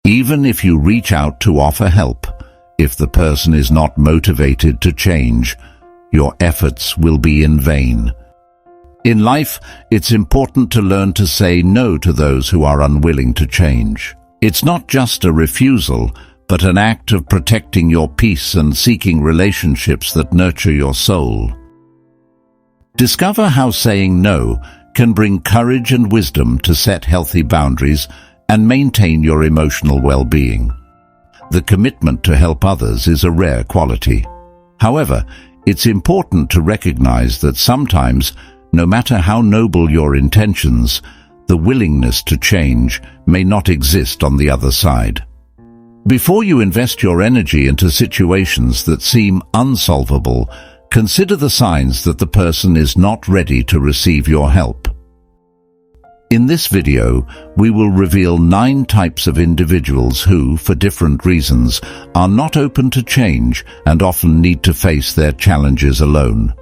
Even if you reach out to offer help, if the person is not motivated to change, your efforts will be in vain. In life, it's important to learn to say no to those who are unwilling to change. It's not just a refusal, but an act of protecting your peace and seeking relationships that nurture your soul. Discover how saying no can bring courage and wisdom to set healthy boundaries and maintain your emotional well-being. The commitment to help others is a rare quality. However, it's important to recognize that sometimes, no matter how noble your intentions, the willingness to change may not exist on the other side. Before you invest your energy into situations that seem unsolvable, consider the signs that the person is not ready to receive your help. In this video, we will reveal 9 types of individuals who, for different reasons, are not open to change and often need to face their challenges alone.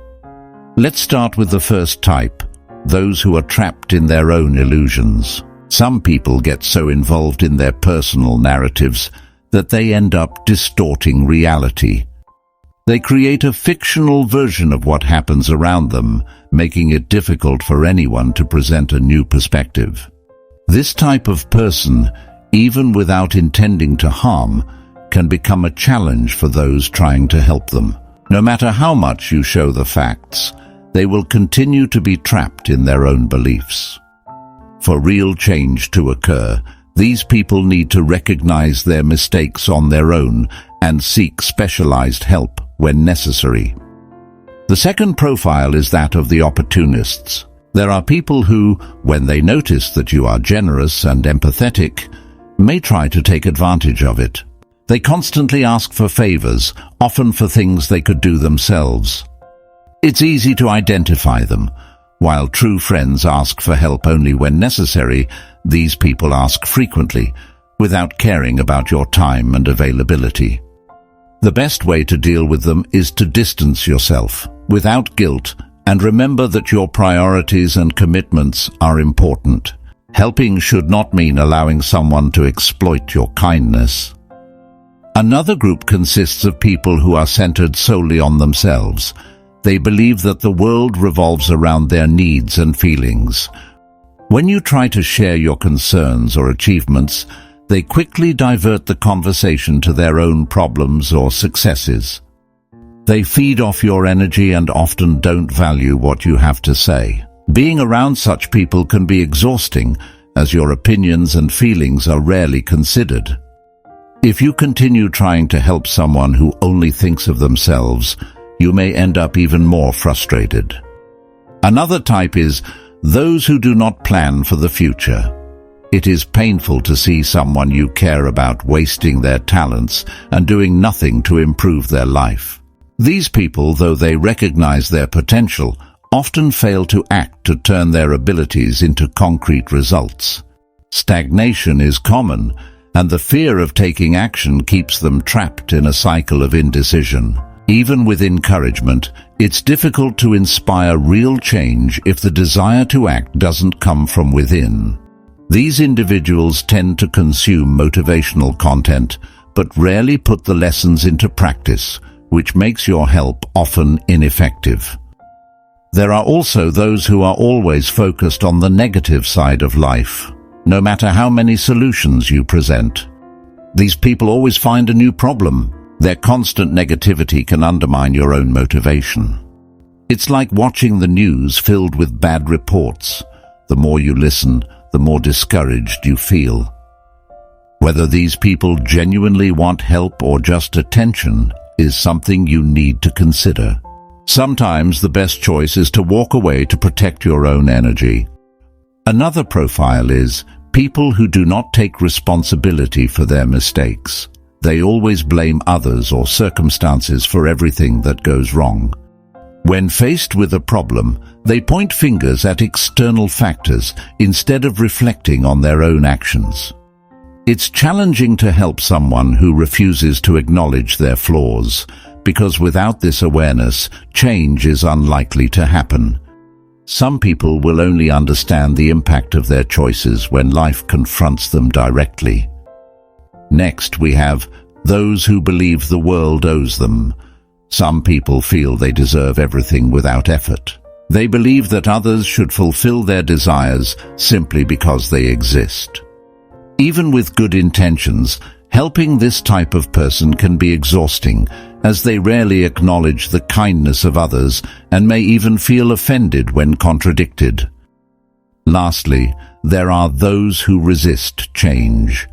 Let's start with the first type, those who are trapped in their own illusions. Some people get so involved in their personal narratives that they end up distorting reality. They create a fictional version of what happens around them, making it difficult for anyone to present a new perspective. This type of person, even without intending to harm, can become a challenge for those trying to help them. No matter how much you show the facts, they will continue to be trapped in their own beliefs. For real change to occur, these people need to recognize their mistakes on their own and seek specialized help when necessary. The second profile is that of the opportunists. There are people who, when they notice that you are generous and empathetic, may try to take advantage of it. They constantly ask for favors, often for things they could do themselves. It's easy to identify them. While true friends ask for help only when necessary, these people ask frequently, without caring about your time and availability. The best way to deal with them is to distance yourself, without guilt, and remember that your priorities and commitments are important. Helping should not mean allowing someone to exploit your kindness. Another group consists of people who are centered solely on themselves. They believe that the world revolves around their needs and feelings. When you try to share your concerns or achievements, they quickly divert the conversation to their own problems or successes. They feed off your energy and often don't value what you have to say. Being around such people can be exhausting, as your opinions and feelings are rarely considered. If you continue trying to help someone who only thinks of themselves, you may end up even more frustrated. Another type is those who do not plan for the future. It is painful to see someone you care about wasting their talents and doing nothing to improve their life. These people, though they recognize their potential, often fail to act to turn their abilities into concrete results. Stagnation is common, and the fear of taking action keeps them trapped in a cycle of indecision. Even with encouragement, it's difficult to inspire real change if the desire to act doesn't come from within. These individuals tend to consume motivational content, but rarely put the lessons into practice, which makes your help often ineffective. There are also those who are always focused on the negative side of life, no matter how many solutions you present. These people always find a new problem. Their constant negativity can undermine your own motivation. It's like watching the news filled with bad reports. The more you listen, the more discouraged you feel. Whether these people genuinely want help or just attention is something you need to consider. Sometimes the best choice is to walk away to protect your own energy. Another profile is people who do not take responsibility for their mistakes. They always blame others or circumstances for everything that goes wrong. When faced with a problem, they point fingers at external factors instead of reflecting on their own actions. It's challenging to help someone who refuses to acknowledge their flaws, because without this awareness, change is unlikely to happen. Some people will only understand the impact of their choices when life confronts them directly. Next, we have those who believe the world owes them. Some people feel they deserve everything without effort. They believe that others should fulfill their desires simply because they exist. Even with good intentions, helping this type of person can be exhausting, as they rarely acknowledge the kindness of others and may even feel offended when contradicted. Lastly, there are those who resist change.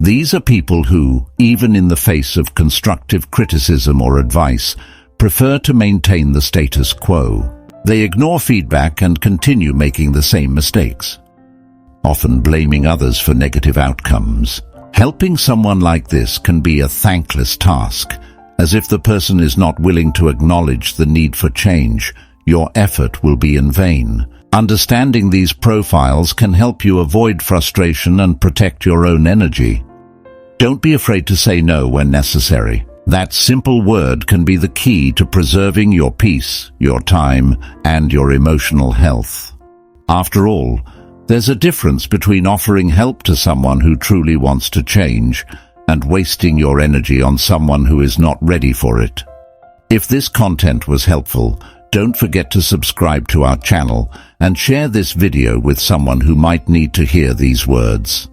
These are people who, even in the face of constructive criticism or advice, prefer to maintain the status quo. They ignore feedback and continue making the same mistakes, often blaming others for negative outcomes. Helping someone like this can be a thankless task, as if the person is not willing to acknowledge the need for change, your effort will be in vain. Understanding these profiles can help you avoid frustration and protect your own energy. Don't be afraid to say no when necessary. That simple word can be the key to preserving your peace, your time, and your emotional health. After all, there's a difference between offering help to someone who truly wants to change and wasting your energy on someone who is not ready for it. If this content was helpful, don't forget to subscribe to our channel and share this video with someone who might need to hear these words.